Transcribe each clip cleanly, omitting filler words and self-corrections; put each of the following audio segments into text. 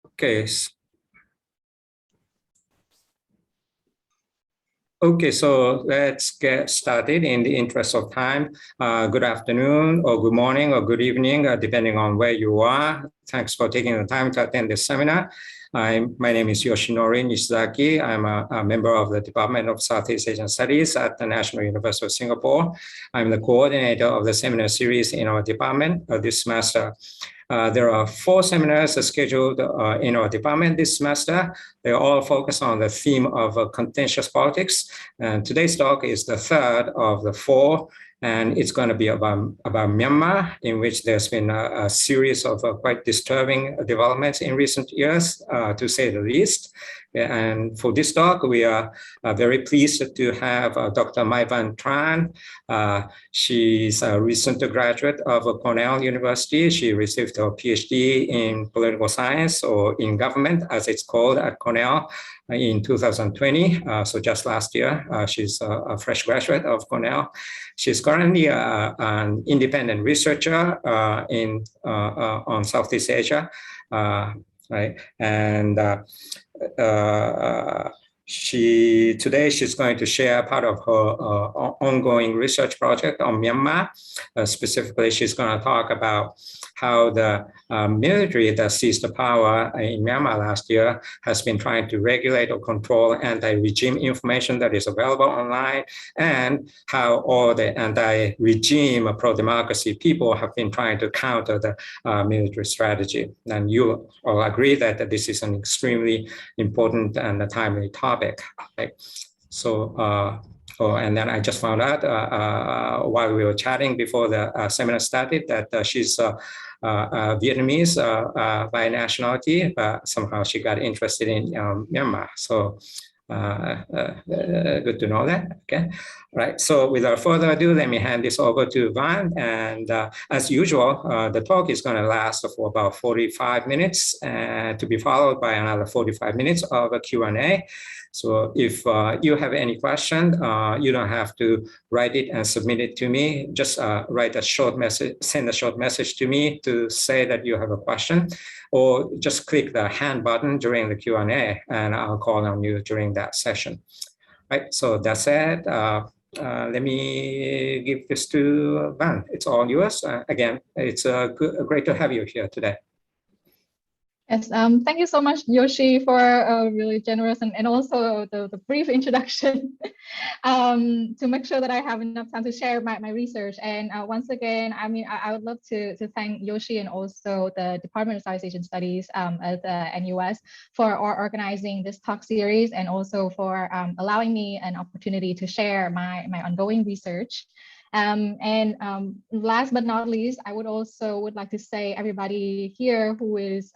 Okay. Okay, so let's get started in the interest of time. Good afternoon or good morning or good evening, depending on where you are. Thanks for taking the time to attend this seminar. My name is Yoshinori Nishizaki. I'm a member of the Department of Southeast Asian Studies at the National University of Singapore. I'm the coordinator of the seminar series in our department this semester. There are 4 seminars scheduled in our department this semester. They all focus on the theme of contentious politics. And today's talk is the 3rd of the 4. And it's going to be about Myanmar, in which there's been a series of quite disturbing developments in recent years, to say the least. And for this talk, we are very pleased to have Dr. Tran. She's a recent graduate of Cornell University. She received her PhD in political science, or in government, as it's called at Cornell, in 2020. So just last year, she's a fresh graduate of Cornell. She's currently an independent researcher on Southeast Asia, right? And today she's going to share part of her ongoing research project on Myanmar. Specifically, she's going to talk about how the military that seized the power in Myanmar last year has been trying to regulate or control anti-regime information that is available online, and how all the anti-regime pro-democracy people have been trying to counter the military strategy. And you all agree that this is an extremely important and a timely topic. Right? So, and then I just found out while we were chatting before the seminar started that she's Vietnamese by nationality, but somehow she got interested in Myanmar. So good to know that. Okay, right. So without further ado, let me hand this over to Van. And as usual, the talk is going to last for about 45 minutes, to be followed by another 45 minutes of a Q&A. So if you have any question, you don't have to write it and submit it to me. Just write a short message, send a short message to me to say that you have a question, or just click the hand button during the Q&A and I'll call on you during that session. Right, so that said, let me give this to Van. It's all yours. Again, it's great to have you here today. Yes, thank you so much, Yoshi, for a really generous and also the brief introduction to make sure that I have enough time to share my research. And once again, I mean, I would love to thank Yoshi and also the Department of Southeast Asian Studies at the NUS for organizing this talk series, and also for allowing me an opportunity to share my ongoing research. Last but not least, I would like to say everybody here who is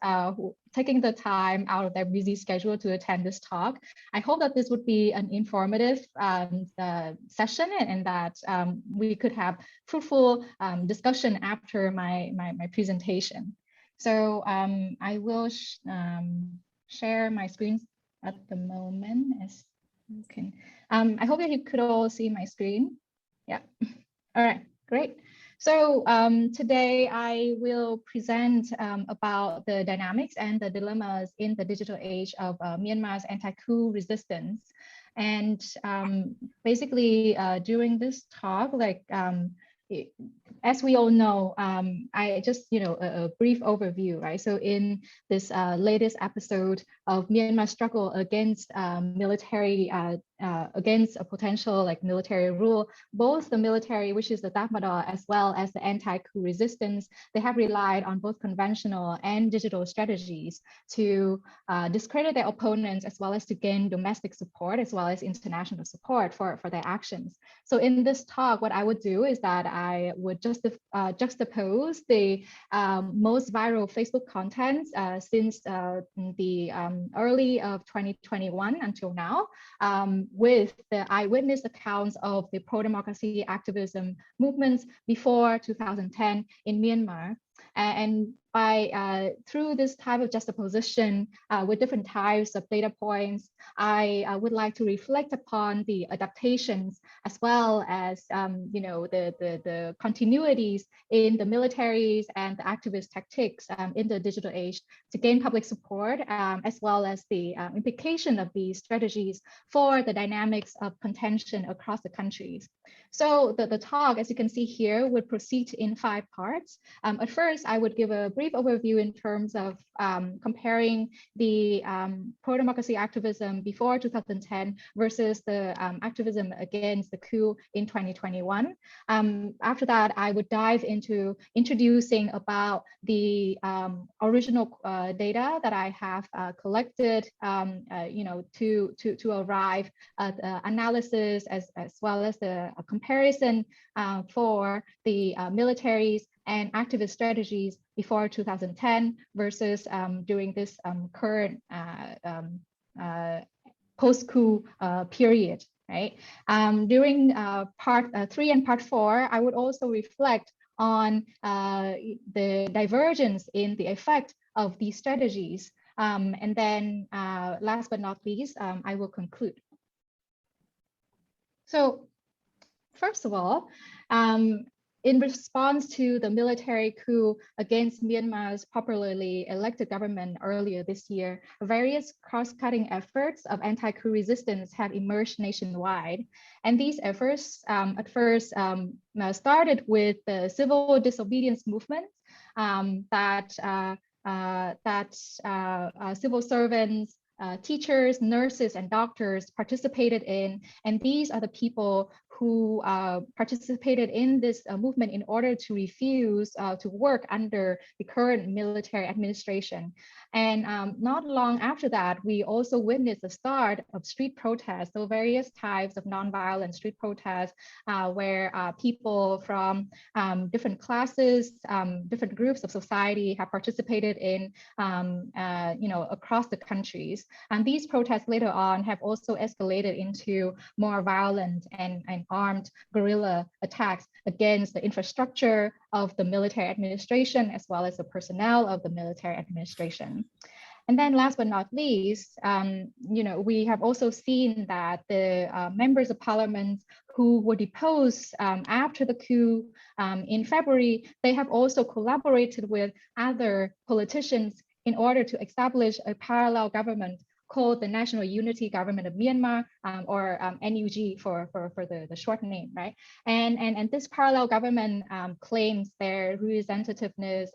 taking the time out of their busy schedule to attend this talk. I hope that this would be an informative session, and that we could have fruitful discussion after my presentation. So I will share my screen at the moment, as you can. I hope that you could all see my screen. Yeah. All right, great. So today I will present about the dynamics and the dilemmas in the digital age of Myanmar's anti-coup resistance. And basically during this talk, like as we all know, I just, a brief overview, right? So in this latest episode of Myanmar's struggle against military, against a potential military rule, both the military, which is the Tatmadaw, as well as the anti-coup resistance, they have relied on both conventional and digital strategies to discredit their opponents, as well as to gain domestic support, as well as international support for their actions. So in this talk, what I would do is that I would just juxtapose the most viral Facebook content since the early of 2021 until now, with the eyewitness accounts of the pro-democracy activism movements before 2010 in Myanmar. And through this type of juxtaposition with different types of data points, I would like to reflect upon the adaptations as well as the continuities in the militaries and the activist tactics in the digital age to gain public support, as well as the implication of these strategies for the dynamics of contention across the countries. So the talk, as you can see here, would proceed in 5 parts. At first, I would give a brief overview in terms of comparing the pro-democracy activism before 2010 versus the activism against the coup in 2021. After that, I would dive into introducing about the original data that I have collected, to arrive at analysis as well as the comparison for the militaries and activist strategies before 2010 versus during this current post-coup period, right? During part 3 and part 4, I would also reflect on the divergence in the effect of these strategies. And then last but not least, I will conclude. So first of all, in response to the military coup against Myanmar's popularly elected government earlier this year, various cross-cutting efforts of anti-coup resistance have emerged nationwide. And these efforts at first started with the civil disobedience movement that civil servants, teachers, nurses, and doctors participated in. And these are the people who participated in this movement in order to refuse to work under the current military administration. And not long after that, we also witnessed the start of street protests, so various types of nonviolent street protests where people from different classes, different groups of society have participated in, across the countries. And these protests later on have also escalated into more violent and armed guerrilla attacks against the infrastructure of the military administration, as well as the personnel of the military administration. And then last but not least, we have also seen that the members of parliament who were deposed after the coup in February, they have also collaborated with other politicians in order to establish a parallel government called the National Unity Government of Myanmar, or NUG for the short name, right? And this parallel government claims their representativeness,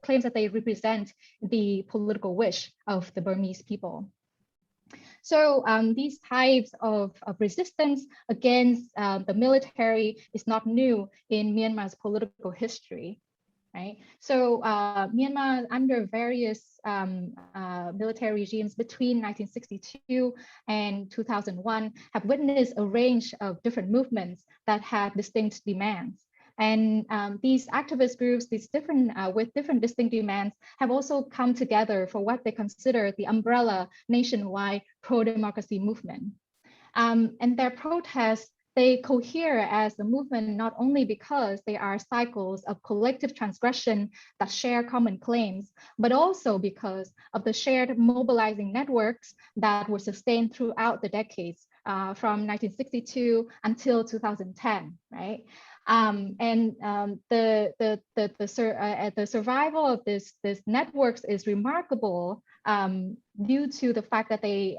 claims that they represent the political wish of the Burmese people. So these types of resistance against the military is not new in Myanmar's political history. Right. So Myanmar, under various military regimes between 1962 and 2001, have witnessed a range of different movements that have distinct demands. And these activist groups, with different distinct demands, have also come together for what they consider the umbrella nationwide pro-democracy movement. And their protests, they cohere as a movement not only because they are cycles of collective transgression that share common claims, but also because of the shared mobilizing networks that were sustained throughout the decades from 1962 until 2010, right? The survival of this networks is remarkable due to the fact that they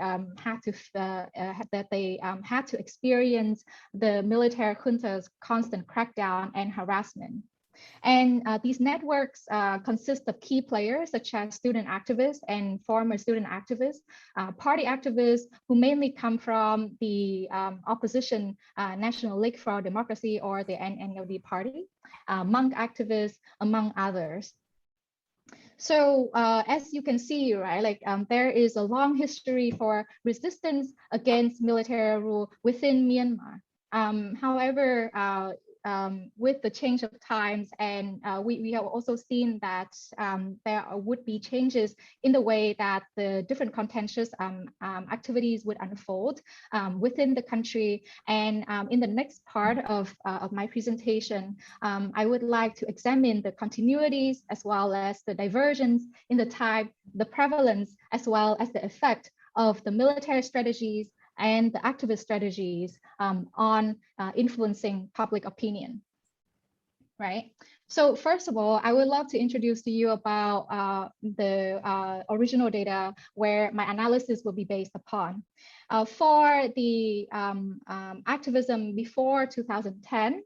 had to experience the military junta's constant crackdown and harassment. And these networks consist of key players such as student activists and former student activists, party activists who mainly come from the opposition National League for Democracy, or the NLD party, monk activists, among others. So as you can see, right, there is a long history for resistance against military rule within Myanmar. However, with the change of times, and we have also seen that there would be changes in the way that the different contentious activities would unfold within the country. And in the next part of my presentation, I would like to examine the continuities as well as the divergence in the type, the prevalence, as well as the effect of the military strategies and the activist strategies on influencing public opinion, right? So first of all, I would love to introduce to you about the original data where my analysis will be based upon. For the activism before 2010,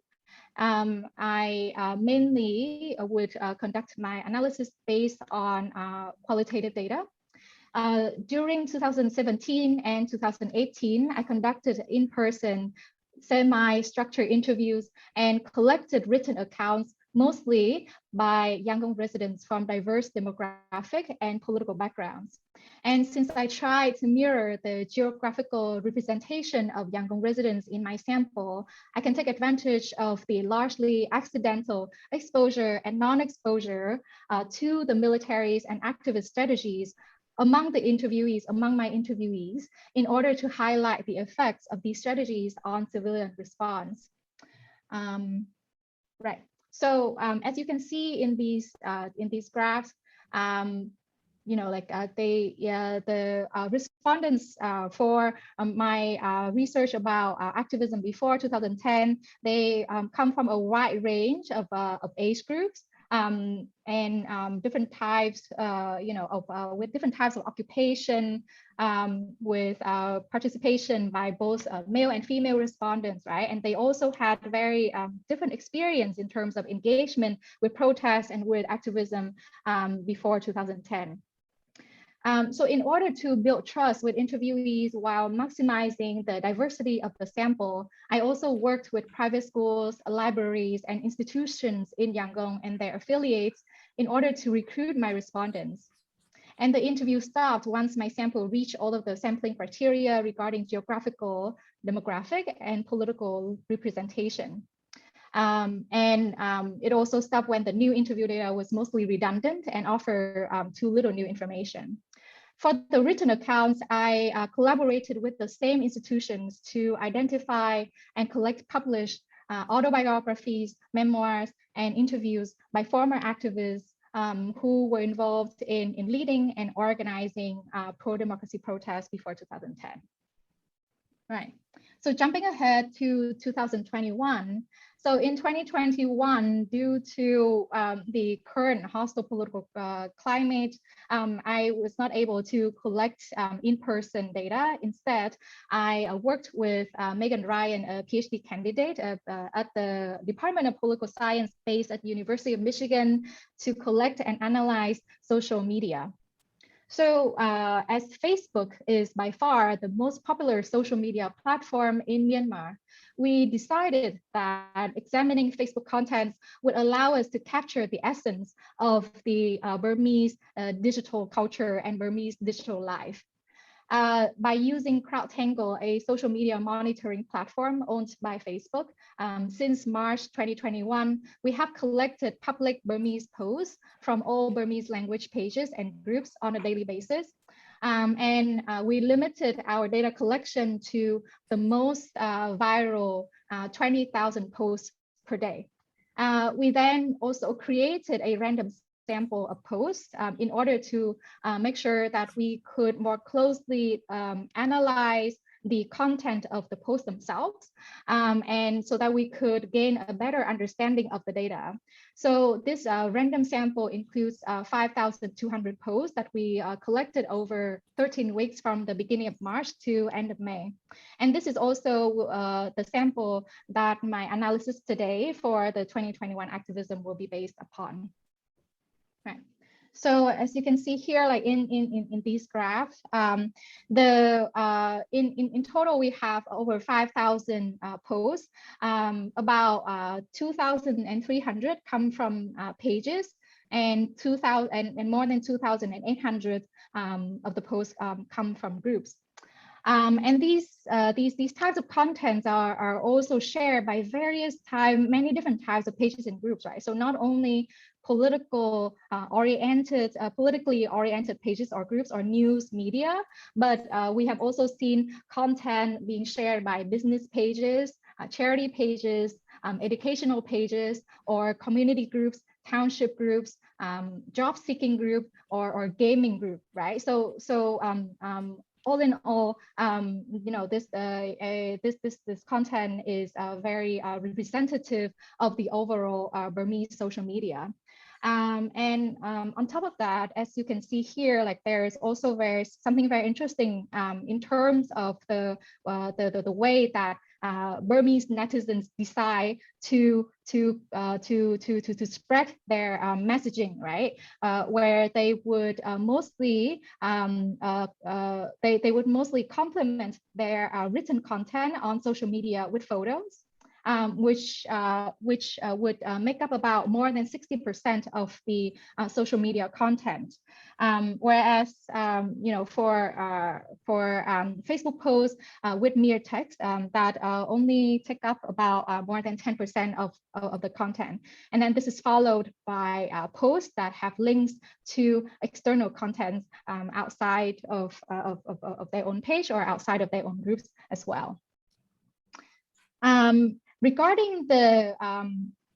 I mainly would conduct my analysis based on qualitative data. During 2017 and 2018, I conducted in-person semi-structured interviews and collected written accounts, mostly by Yangon residents from diverse demographic and political backgrounds. And since I tried to mirror the geographical representation of Yangon residents in my sample, I can take advantage of the largely accidental exposure and non-exposure to the militaries and activist strategies among my interviewees, in order to highlight the effects of these strategies on civilian response. Right. So as you can see in these graphs, you know, like the respondents for my research about activism before 2010, they come from a wide range of age groups. And different types, you know, with different types of occupation, with participation by both male and female respondents, right? And they also had very different experience in terms of engagement with protests and with activism before 2010. So in order to build trust with interviewees while maximizing the diversity of the sample, I also worked with private schools, libraries, and institutions in Yangon and their affiliates in order to recruit my respondents. And the interview stopped once my sample reached all of the sampling criteria regarding geographical, demographic, and political representation. It also stopped when the new interview data was mostly redundant and offered too little new information. For the written accounts, I collaborated with the same institutions to identify and publish autobiographies, memoirs, and interviews by former activists who were involved in leading and organizing pro-democracy protests before 2010. Right. So jumping ahead to 2021. So in 2021, due to the current hostile political climate, I was not able to collect in-person data. Instead, I worked with Megan Ryan, a PhD candidate at the Department of Political Science based at the University of Michigan, to collect and analyze social media. So as Facebook is by far the most popular social media platform in Myanmar, we decided that examining Facebook contents would allow us to capture the essence of the Burmese digital culture and Burmese digital life. By using CrowdTangle, a social media monitoring platform owned by Facebook, since March 2021, we have collected public Burmese posts from all Burmese language pages and groups on a daily basis. We limited our data collection to the most viral 20,000 posts per day. We then also created a random sample of posts in order to make sure that we could more closely analyze the content of the posts themselves, and so that we could gain a better understanding of the data. So this random sample includes 5,200 posts that we collected over 13 weeks from the beginning of March to end of May. And this is also the sample that my analysis today for the 2021 activism will be based upon. Right. So as you can see here, like in these graphs, in total we have over 5,000 posts. About 2,300 come from pages, and more than 2,800 of the posts come from groups. And these types of contents are also shared by many different types of pages and groups, right? So not only politically oriented pages or groups or news media, but we have also seen content being shared by business pages, charity pages, educational pages, or community groups, township groups, job seeking group, or gaming group, right? So all in all, this content is very representative of the overall Burmese social media. On top of that, as you can see here, like there is also something very interesting in terms of the way that Burmese netizens decide to spread their messaging, right? Where they would mostly complement their written content on social media with photos. Which would make up about more than 60% of the social media content. Whereas, for Facebook posts with mere text that only take up about more than 10% of the content. And then this is followed by posts that have links to external content outside of their own page or outside of their own groups as well. Regarding the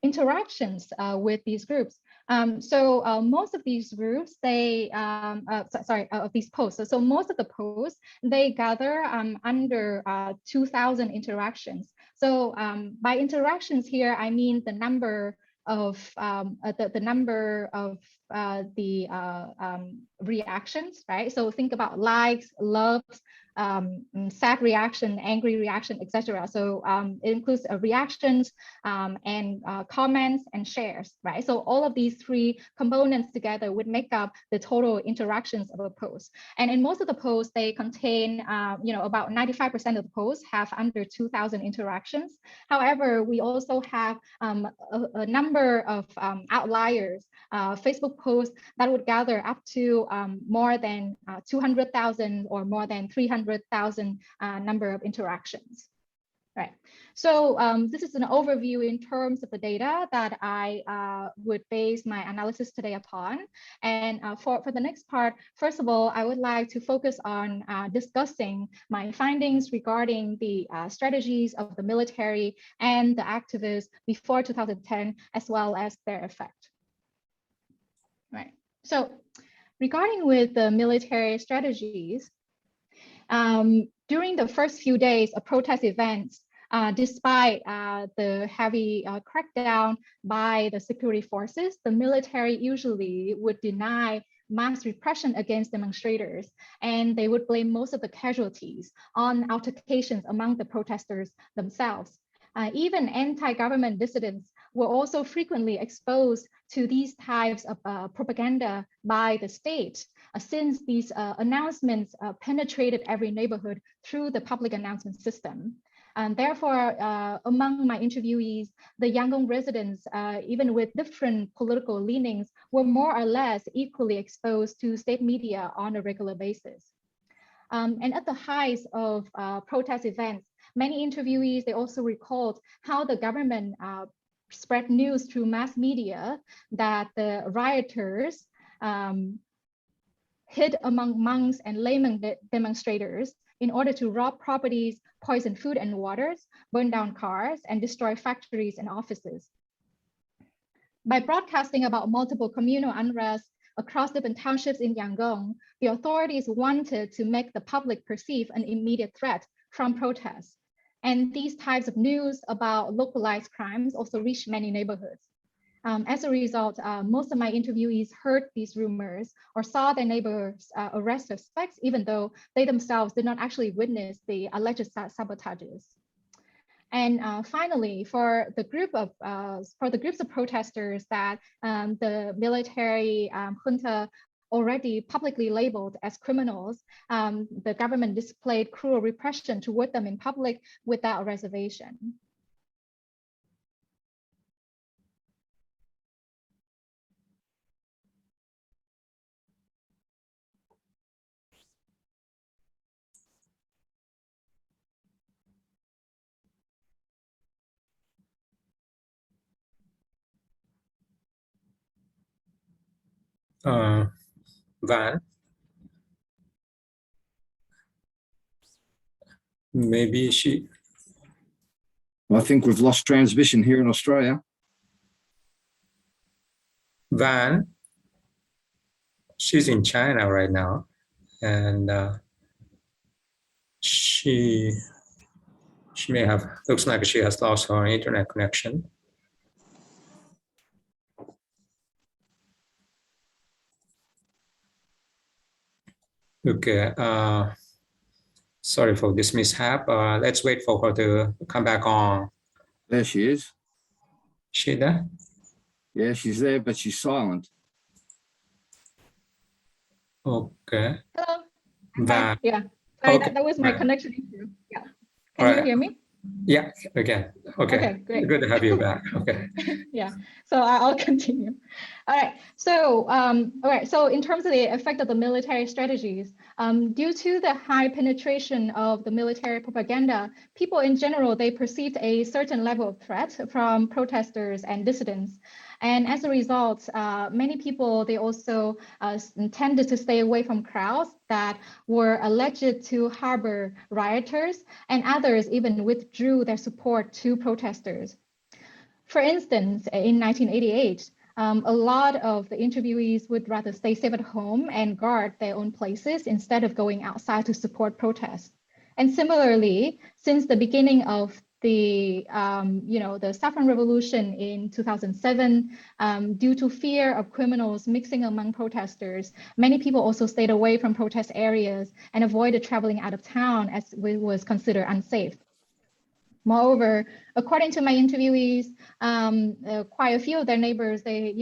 interactions with these groups, most of these groups, of these posts. So most of the posts, they gather under 2,000 interactions. So by interactions here, I mean the number of reactions, right? So think about likes, loves, sad reaction, angry reaction, etc. So it includes reactions and comments and shares, right? So all of these three components together would make up the total interactions of a post. And in most of the posts, they contain, about 95% of the posts have under 2,000 interactions. However, we also have a number of outliers, Facebook posts that would gather up to more than 200,000 or more than 300,000 number of interactions. Right. So this is an overview in terms of the data that I would base my analysis today upon. And for the next part, first of all, I would like to focus on discussing my findings regarding the strategies of the military and the activists before 2010, as well as their effect. Right. So regarding with the military strategies, during the first few days of protest events, despite the heavy crackdown by the security forces, the military usually would deny mass repression against demonstrators, and they would blame most of the casualties on altercations among the protesters themselves. Even anti-government dissidents were also frequently exposed to these types of propaganda by the state, since these announcements penetrated every neighborhood through the public announcement system. And therefore, among my interviewees, the Yangon residents, even with different political leanings, were more or less equally exposed to state media on a regular basis. And at the height of protest events, many interviewees, they also recalled how the government spread news through mass media that the rioters hid among monks and layman demonstrators in order to rob properties, poison food and waters, burn down cars, and destroy factories and offices. By broadcasting about multiple communal unrest across different townships in Yangon, the authorities wanted to make the public perceive an immediate threat from protests. And these types of news about localized crimes also reached many neighborhoods. As a result, most of my interviewees heard these rumors or saw their neighbors arrest suspects, even though they themselves did not actually witness the alleged sabotages. And finally, for the groups of protesters that the military junta already publicly labeled as criminals, the government displayed cruel repression toward them in public without reservation. Van, maybe she. Well, I think we've lost transmission here in Australia. Van, she's in China right now, and she may have, looks like she has lost her internet connection. Okay, sorry for this mishap. Let's wait for her to come back on. There she is. She there? Yeah, she's there, but she's silent. Okay. Hello. Van. Yeah. Sorry, Okay. that was my connection issue. Yeah. Can you hear me? Yeah, again. Okay, great. Good to have you back. Okay. Yeah, so I'll continue. All right, so in terms of the effect of the military strategies, due to the high penetration of the military propaganda, people in general, they perceived a certain level of threat from protesters and dissidents. And as a result, many people, they also tended to stay away from crowds that were alleged to harbor rioters, and others even withdrew their support to protesters. For instance, in 1988, a lot of the interviewees would rather stay safe at home and guard their own places instead of going outside to support protests. And similarly, since the beginning of the the Saffron Revolution in 2007, due to fear of criminals mixing among protesters, many people also stayed away from protest areas and avoided traveling out of town as it was considered unsafe. Moreover, according to my interviewees, quite a few of their neighbors, they,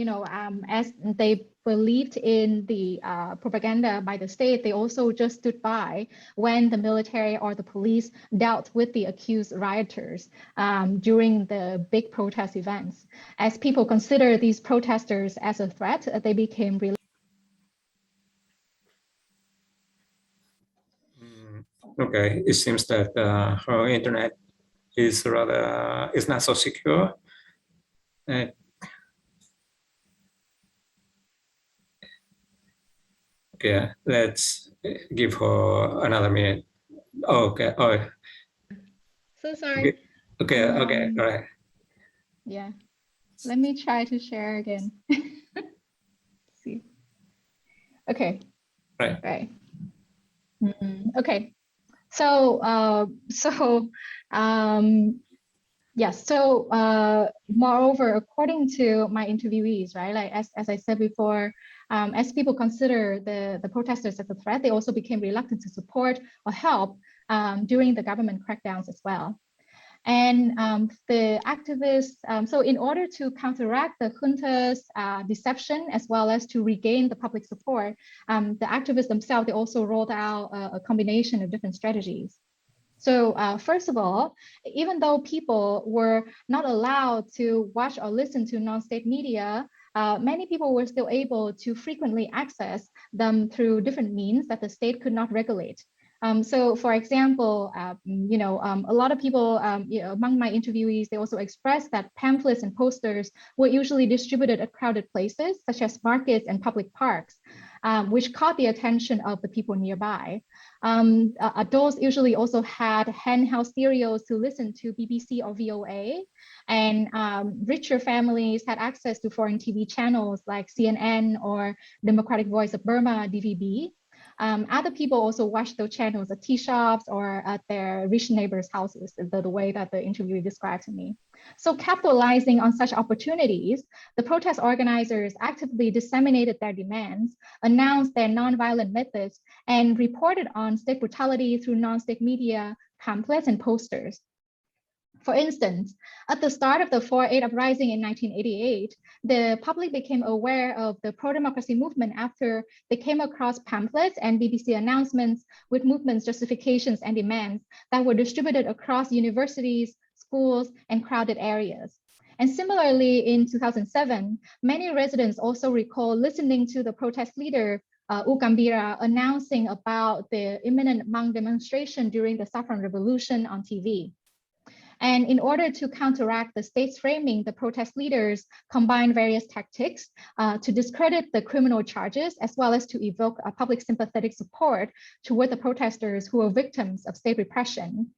as they believed in the propaganda by the state, they also just stood by when the military or the police dealt with the accused rioters during the big protest events. As people consider these protesters as a threat, they became really. Okay, it seems that her internet is not so secure. Okay, let's give her another minute. Okay. Oh. So sorry. Okay. All right. Yeah. Let me try to share again. See. Okay. Right. Okay. So, yes. So, moreover, according to my interviewees, right, like as I said before, as people consider the protesters as a threat, they also became reluctant to support or help during the government crackdowns as well. And the activists, so in order to counteract the junta's deception, as well as to regain the public support, the activists themselves, they also rolled out a combination of different strategies. So first of all, even though people were not allowed to watch or listen to non-state media, many people were still able to frequently access them through different means that the state could not regulate. So, for example, a lot of people, among my interviewees, they also expressed that pamphlets and posters were usually distributed at crowded places, such as markets and public parks, which caught the attention of the people nearby. Adults usually also had handheld stereos to listen to BBC or VOA, and richer families had access to foreign TV channels like CNN or Democratic Voice of Burma, DVB. Other people also watch those channels at tea shops or at their rich neighbors' houses, the way that the interviewer described to me. So capitalizing on such opportunities, the protest organizers actively disseminated their demands, announced their nonviolent methods, and reported on state brutality through non-state media, pamphlets, and posters. For instance, at the start of the 4/8 uprising in 1988, the public became aware of the pro-democracy movement after they came across pamphlets and BBC announcements with movement's justifications and demands that were distributed across universities, schools, and crowded areas. And similarly, in 2007, many residents also recall listening to the protest leader, U Gambira, announcing about the imminent Hmong demonstration during the Saffron Revolution on TV. And in order to counteract the state's framing, the protest leaders combined various tactics to discredit the criminal charges, as well as to evoke a public sympathetic support toward the protesters who were victims of state repression.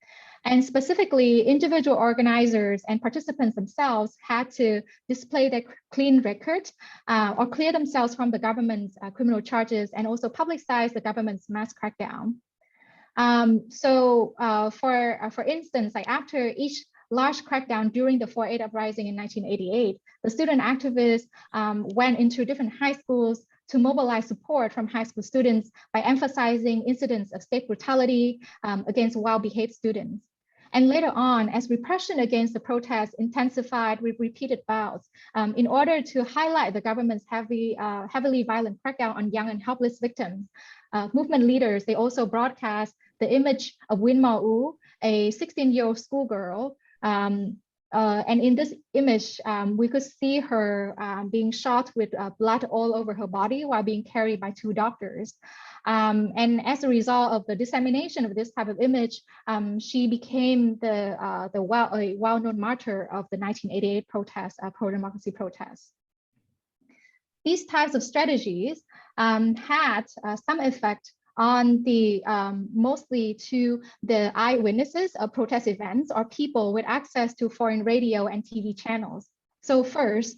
And specifically, individual organizers and participants themselves had to display their clean record or clear themselves from the government's criminal charges, and also publicize the government's mass crackdown. For instance, like after each large crackdown during the 4/8 uprising in 1988, the student activists went into different high schools to mobilize support from high school students by emphasizing incidents of state brutality against well-behaved students. And later on, as repression against the protests intensified with repeated bouts, in order to highlight the government's heavily violent crackdown on young and helpless victims, movement leaders, they also broadcast the image of Win Ma-u, a 16-year-old schoolgirl. And in this image, we could see her being shot with blood all over her body while being carried by 2 doctors. And as a result of the dissemination of this type of image, she became a well-known martyr of the 1988 protests, pro-democracy protests. These types of strategies had some effect on the mostly to the eyewitnesses of protest events or people with access to foreign radio and TV channels. So first,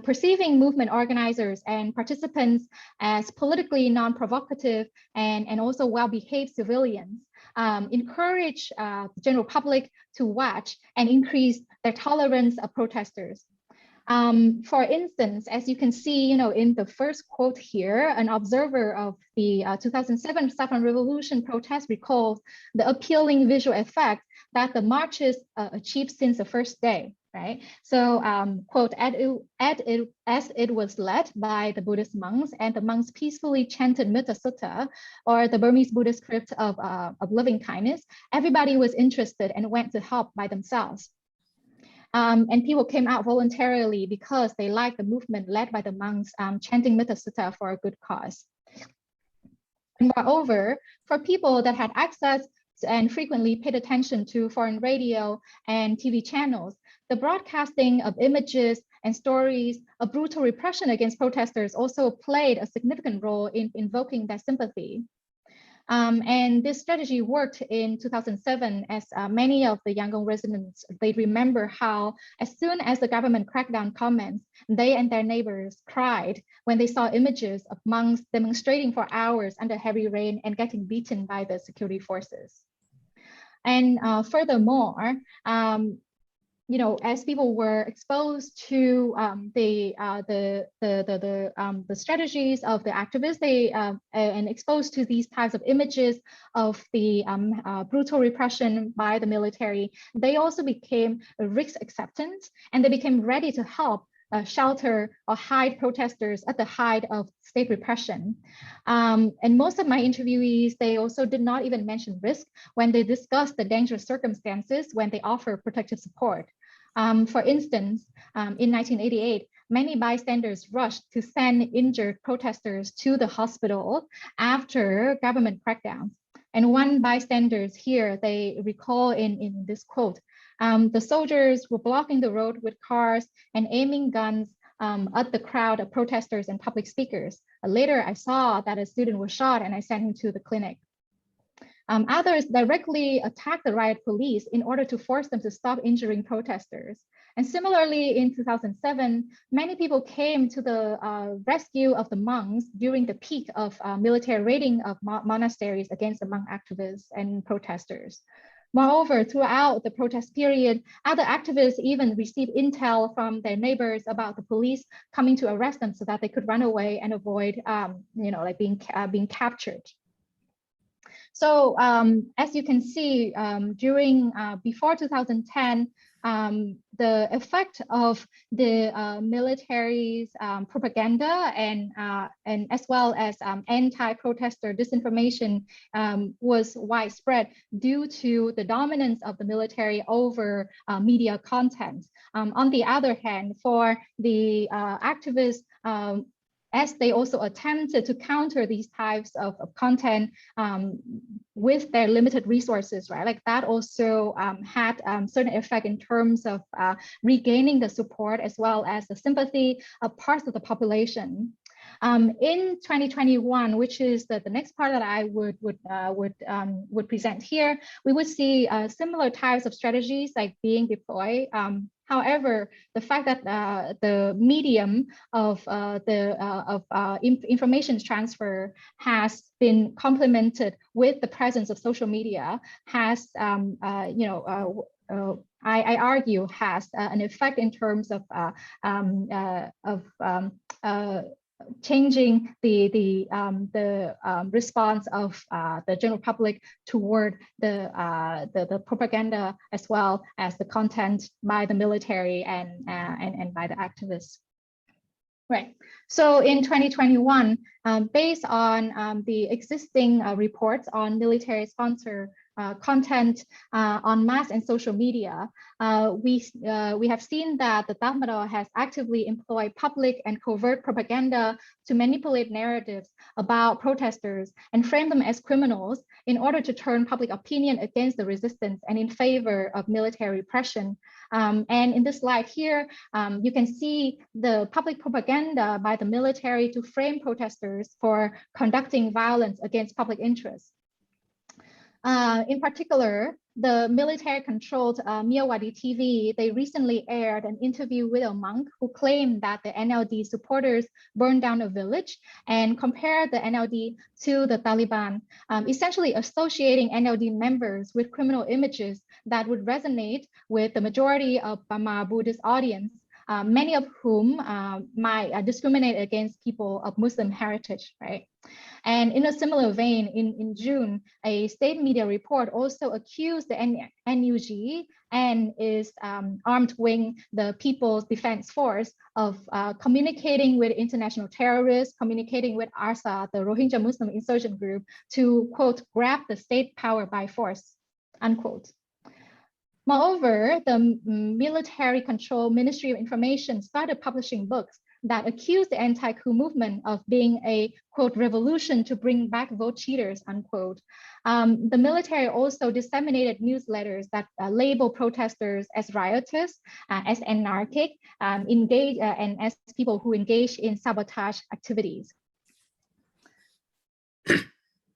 perceiving movement organizers and participants as politically non-provocative and also well-behaved civilians, encourage the general public to watch and increase their tolerance of protesters. For instance, as you can see, in the first quote here, an observer of the 2007 Saffron Revolution protest recalls the appealing visual effect that the marches achieved since the first day, right? So, quote, as it was led by the Buddhist monks, and the monks peacefully chanted Metta Sutta, or the Burmese Buddhist script of loving kindness, everybody was interested and went to help by themselves. And people came out voluntarily because they liked the movement led by the monks chanting Metta Sutta for a good cause. And moreover, for people that had access and frequently paid attention to foreign radio and TV channels, the broadcasting of images and stories of brutal repression against protesters also played a significant role in invoking their sympathy. And this strategy worked in 2007, as many of the Yangon residents, they remember how as soon as the government crackdown commenced, they and their neighbors cried when they saw images of monks demonstrating for hours under heavy rain and getting beaten by the security forces. And furthermore, as people were exposed to the strategies of the activists, and exposed to these types of images of the brutal repression by the military, they also became risk acceptant, and they became ready to help shelter or hide protesters at the height of state repression. And most of my interviewees, they also did not even mention risk when they discussed the dangerous circumstances when they offer protective support. For instance, in 1988, many bystanders rushed to send injured protesters to the hospital after government crackdowns. And one bystander here, they recall in this quote, the soldiers were blocking the road with cars and aiming guns at the crowd of protesters and public speakers. Later, I saw that a student was shot and I sent him to the clinic. Others directly attacked the riot police in order to force them to stop injuring protesters. And similarly, in 2007, many people came to the rescue of the monks during the peak of military raiding of monasteries against the monk activists and protesters. Moreover, throughout the protest period, other activists even received intel from their neighbors about the police coming to arrest them so that they could run away and avoid, being captured. So as you can see, before 2010, the effect of the military's propaganda and as well as anti-protester disinformation was widespread due to the dominance of the military over media content. On the other hand, for the activists, as they also attempted to counter these types of content with their limited resources, right? Like that also had certain effect in terms of regaining the support as well as the sympathy of parts of the population. In 2021, which is the next part that I would present here, we would see similar types of strategies like being deployed. However, the fact that the medium of information transfer has been complemented with the presence of social media has, I argue, has an effect in terms of changing the response of the general public toward the propaganda as well as the content by the military and by the activists. Right. So in 2021, based on the existing reports on military sponsor content on mass and social media, we have seen that the Tatmadaw has actively employed public and covert propaganda to manipulate narratives about protesters and frame them as criminals in order to turn public opinion against the resistance and in favor of military repression. And in this slide here, you can see the public propaganda by the military to frame protesters for conducting violence against public interest. In particular, the military-controlled Myanmar TV, they recently aired an interview with a monk who claimed that the NLD supporters burned down a village and compared the NLD to the Taliban, essentially associating NLD members with criminal images that would resonate with the majority of Burma Buddhist audience, many of whom might discriminate against people of Muslim heritage, right? And in a similar vein, in June, a state media report also accused the NUG and its armed wing, the People's Defense Force, of communicating with international terrorists, communicating with ARSA, the Rohingya Muslim insurgent group, to, quote, grab the state power by force, unquote. Moreover, the military-controlled Ministry of Information started publishing books that accused the anti-coup movement of being a, quote, revolution to bring back vote cheaters, unquote. The military also disseminated newsletters that label protesters as riotous, as anarchic, and as people who engage in sabotage activities.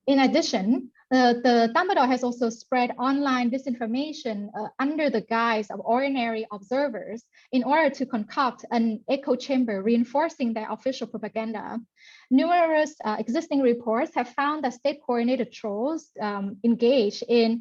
In addition, the Tatmadaw has also spread online disinformation under the guise of ordinary observers in order to concoct an echo chamber reinforcing their official propaganda. Numerous existing reports have found that state-coordinated trolls engage in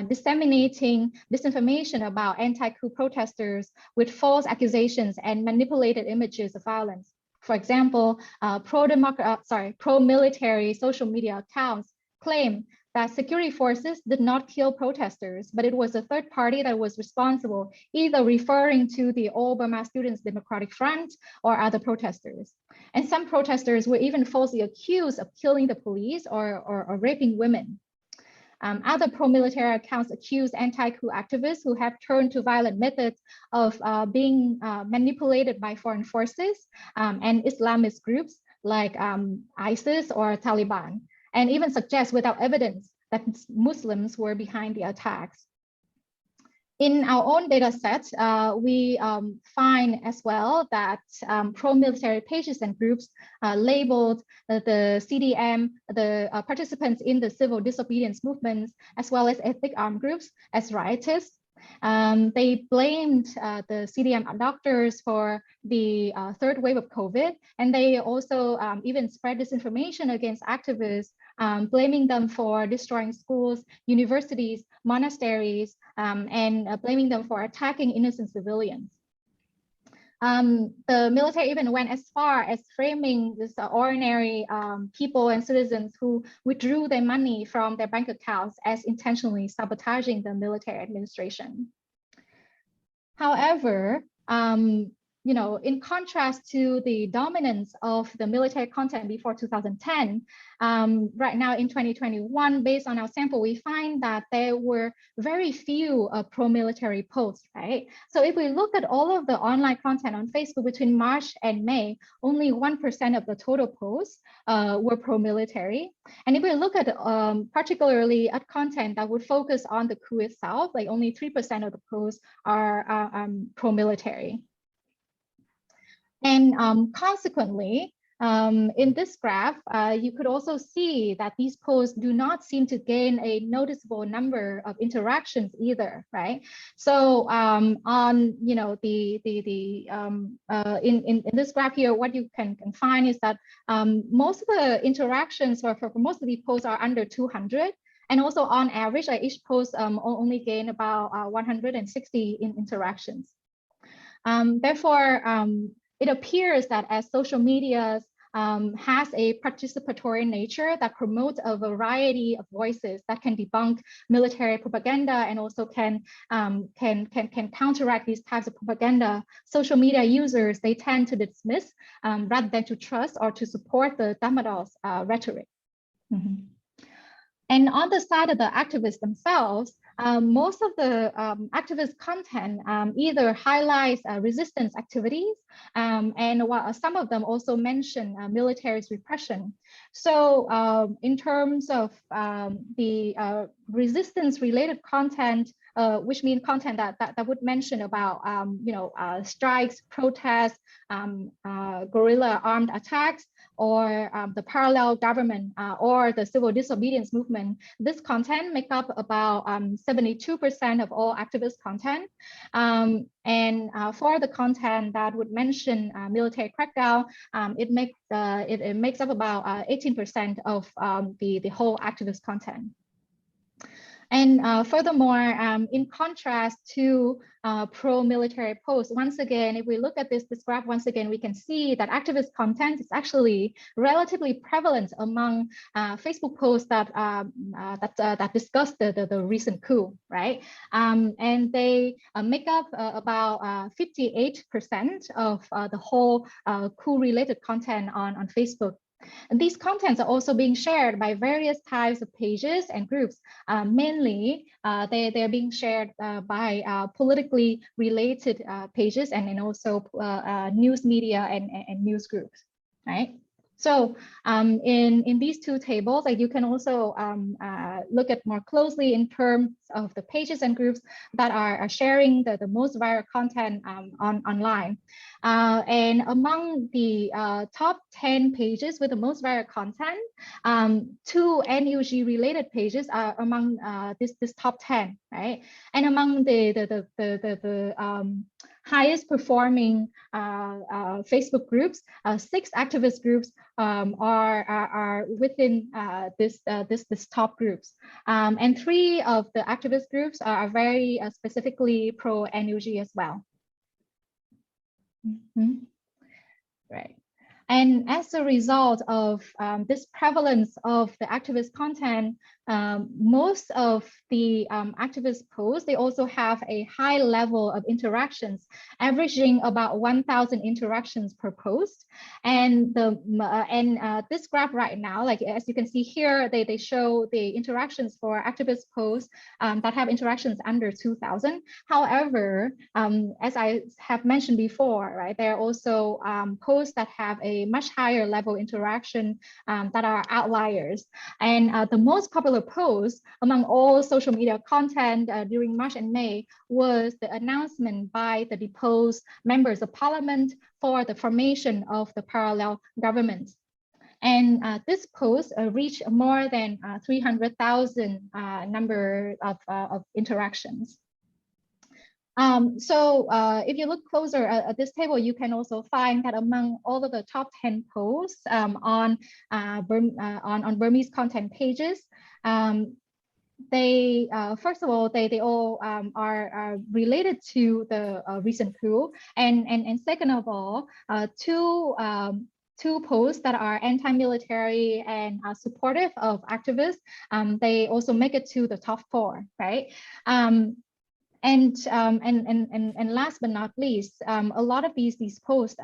disseminating disinformation about anti-coup protesters with false accusations and manipulated images of violence. For example, pro-military social media accounts claim that security forces did not kill protesters, but it was a third party that was responsible, either referring to the All Burma Students Democratic Front or other protesters. And some protesters were even falsely accused of killing the police or raping women. Other pro-military accounts accuse anti-coup activists who have turned to violent methods of being manipulated by foreign forces and Islamist groups like ISIS or Taliban, and even suggest without evidence that Muslims were behind the attacks. In our own data set, we find as well that pro-military pages and groups labeled the CDM, the participants in the civil disobedience movements, as well as ethnic armed groups as riotous. They blamed the CDM doctors for the third wave of COVID, and they also even spread disinformation against activists, blaming them for destroying schools, universities, monasteries, and blaming them for attacking innocent civilians. The military even went as far as framing this ordinary people and citizens who withdrew their money from their bank accounts as intentionally sabotaging the military administration. However, in contrast to the dominance of the military content before 2010, right now in 2021, based on our sample, we find that there were very few pro-military posts, right? So if we look at all of the online content on Facebook between March and May, only 1% of the total posts were pro-military. And if we look at particularly at content that would focus on the coup itself, like only 3% of the posts are pro-military. And consequently, in this graph, you could also see that these posts do not seem to gain a noticeable number of interactions either, right? So on in this graph here, what you can find is that most of the interactions for most of the posts are under 200. And also on average, each post only gain about 160 interactions. Therefore, it appears that as social media has a participatory nature that promotes a variety of voices that can debunk military propaganda and also can counteract these types of propaganda, social media users, they tend to dismiss rather than to trust or to support the Tatmadaw's rhetoric. And on the side of the activists themselves, most of the activist content either highlights resistance activities, and some of them also mention military repression. So in terms of the resistance-related content, which means content that would mention about strikes, protests, guerrilla armed attacks, or the parallel government or the civil disobedience movement, this content make up about 72% of all activist content. And for the content that would mention military crackdown, it makes up about 18% of the whole activist content. And furthermore, in contrast to pro-military posts, once again, if we look at this graph, once again, we can see that activist content is actually relatively prevalent among Facebook posts that discuss the recent coup, right? And they make up about 58% of the whole coup-related content on Facebook. And these contents are also being shared by various types of pages and groups. Mainly, they're being shared by politically related pages and also news media and news groups, right? So in these two tables, like you can also look at more closely in terms of the pages and groups that are sharing the most viral content online. And among the top 10 pages with the most viral content, 2 NUG related pages are among this top 10, right? And among the highest performing Facebook groups, 6 activist groups are within this top groups, and 3 of the activist groups are very specifically pro NUG as well. Right. And as a result of this prevalence of the activist content, most of the activist posts, they also have a high level of interactions, averaging about 1,000 interactions per post. And this graph right now, like as you can see here, they show the interactions for activist posts that have interactions under 2,000. However, as I have mentioned before, right, there are also posts that have a much higher level interaction that are outliers. And the most popular post among all social media content during March and May was the announcement by the deposed members of parliament for the formation of the parallel government. And this post reached more than 300,000 number of interactions. So if you look closer at this table, you can also find that among all of the top 10 posts on Burmese content pages, they first of all, they all are related to the recent coup, and second of all, two posts that are anti-military and supportive of activists, they also make it to the top 4, right? And last but not least, a lot of these posts,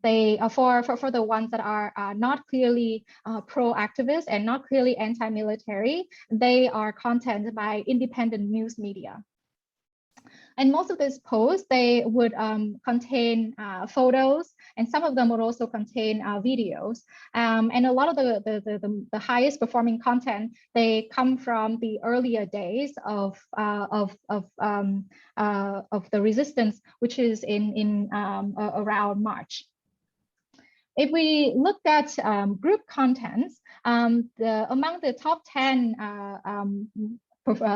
they are for the ones that are not clearly pro-activist and not clearly anti-military, they are content by independent news media. And most of these posts, they would contain photos, and some of them would also contain videos. And a lot of the highest performing content, they come from the earlier days of the resistance, which is in around March. If we look at group contents, among the top 10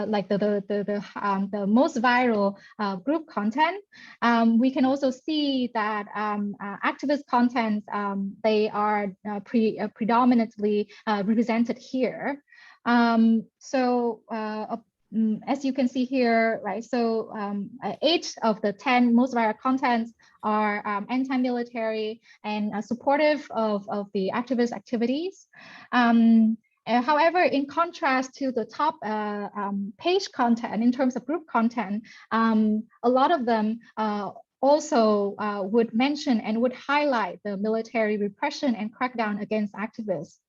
like the most viral group content, we can also see that activist content, they are predominantly represented here. As you can see here, right, so 8 of the 10 most viral contents are anti-military and supportive of the activist activities. However, in contrast to the top page content, in terms of group content, a lot of them also would mention and would highlight the military repression and crackdown against activists.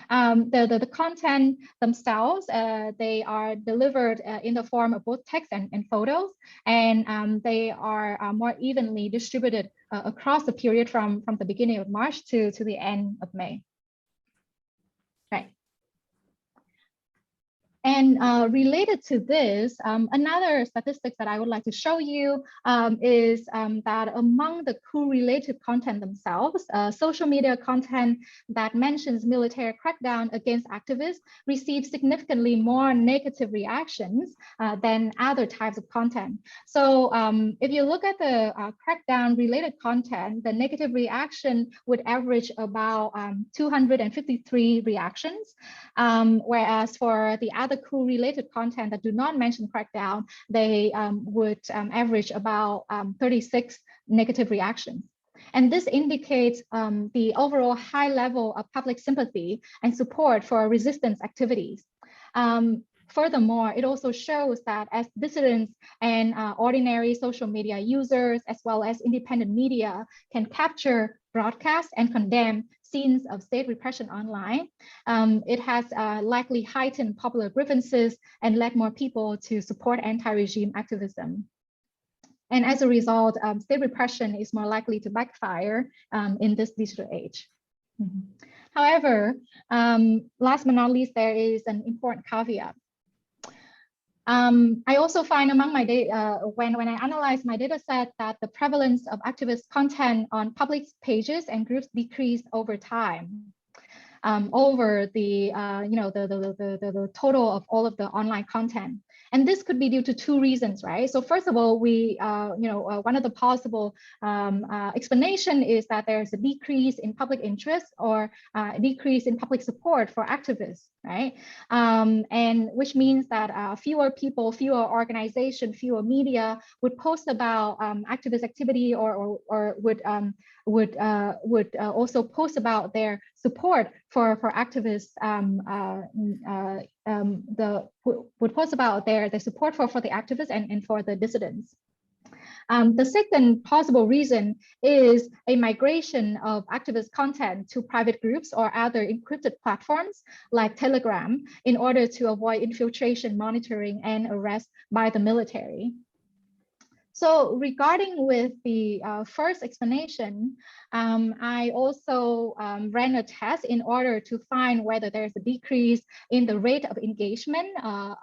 The content themselves, they are delivered in the form of both text and photos, and they are more evenly distributed across the period from the beginning of March to the end of May. Right. And related to this, another statistics that I would like to show you is that among the coup-related content themselves, social media content that mentions military crackdown against activists receives significantly more negative reactions than other types of content. So if you look at the crackdown related content, the negative reaction would average about 253 reactions, whereas for the other coup-related content that do not mention crackdown, they would average about 36 negative reactions. And this indicates the overall high level of public sympathy and support for resistance activities. Furthermore, it also shows that as dissidents and ordinary social media users, as well as independent media, can capture, broadcast, and condemn scenes of state repression online, it has likely heightened popular grievances and led more people to support anti-regime activism. And as a result, state repression is more likely to backfire in this digital age. However, last but not least, there is an important caveat. I also find among my data, when I analyze my data set, that the prevalence of activist content on public pages and groups decreased over time, over the the total of all of the online content. And this could be due to 2 reasons, right? So first of all, we, one of the possible explanation is that there's a decrease in public interest or a decrease in public support for activists, right? And which means that fewer people, fewer organizations, fewer media would post about activist activity or would also post about their support for activists, would post about their support for the activists and for the dissidents. The second possible reason is a migration of activist content to private groups or other encrypted platforms like Telegram in order to avoid infiltration, monitoring, and arrest by the military. So regarding with the first explanation, I also ran a test in order to find whether there's a decrease in the rate of engagement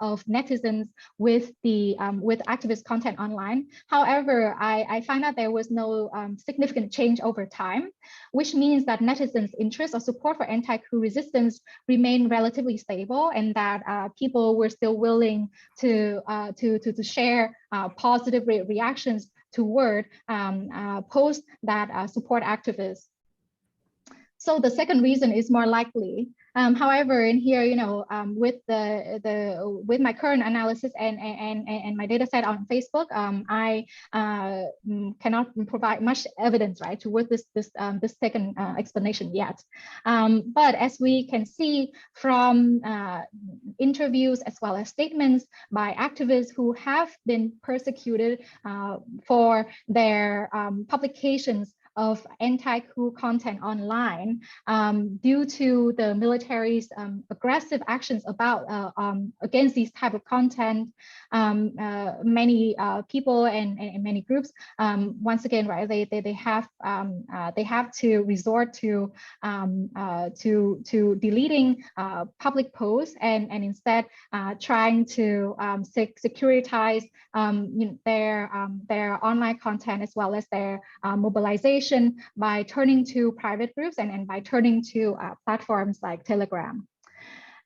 of netizens with the with activist content online. However, I found out there was no significant change over time, which means that netizens' interest or support for anti-coup resistance remained relatively stable, and that people were still willing to share positive reactions toward posts that support activists. So the second reason is more likely However, in here, with with my current analysis and my data set on Facebook, I cannot provide much evidence, right, toward this second explanation yet. But as we can see from interviews as well as statements by activists who have been persecuted for their publications of anti-coup content online due to the military's aggressive actions against these type of content. Many people and many groups, once again, right, they have to resort to deleting public posts and instead trying to securitize their online content as well as their mobilization by turning to private groups and by turning to platforms like Telegram.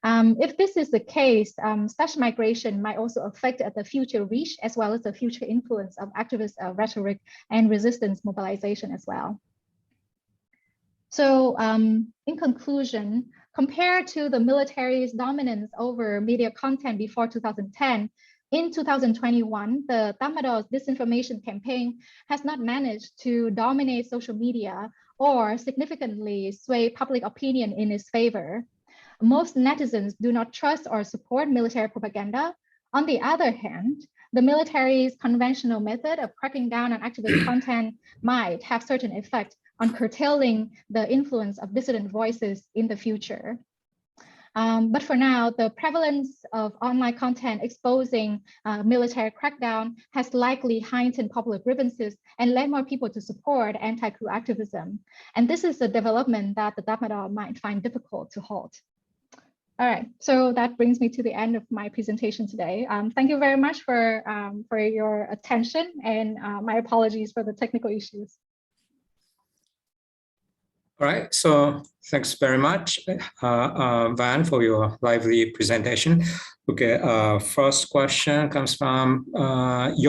If this is the case, such migration might also affect the future reach as well as the future influence of activist rhetoric and resistance mobilization as well. So in conclusion, compared to the military's dominance over media content before 2010, in 2021, the Tatmadaw's disinformation campaign has not managed to dominate social media or significantly sway public opinion in its favor. Most netizens do not trust or support military propaganda. On the other hand, the military's conventional method of cracking down on activist content might have certain effect on curtailing the influence of dissident voices in the future. But for now, the prevalence of online content exposing military crackdown has likely heightened popular grievances and led more people to support anti-coup activism. And this is a development that the Tatmadaw might find difficult to halt. All right, so that brings me to the end of my presentation today. Thank you very much for your attention, and my apologies for the technical issues. All right, so thanks very much, Van, for your lively presentation. Okay, first question comes from Yong.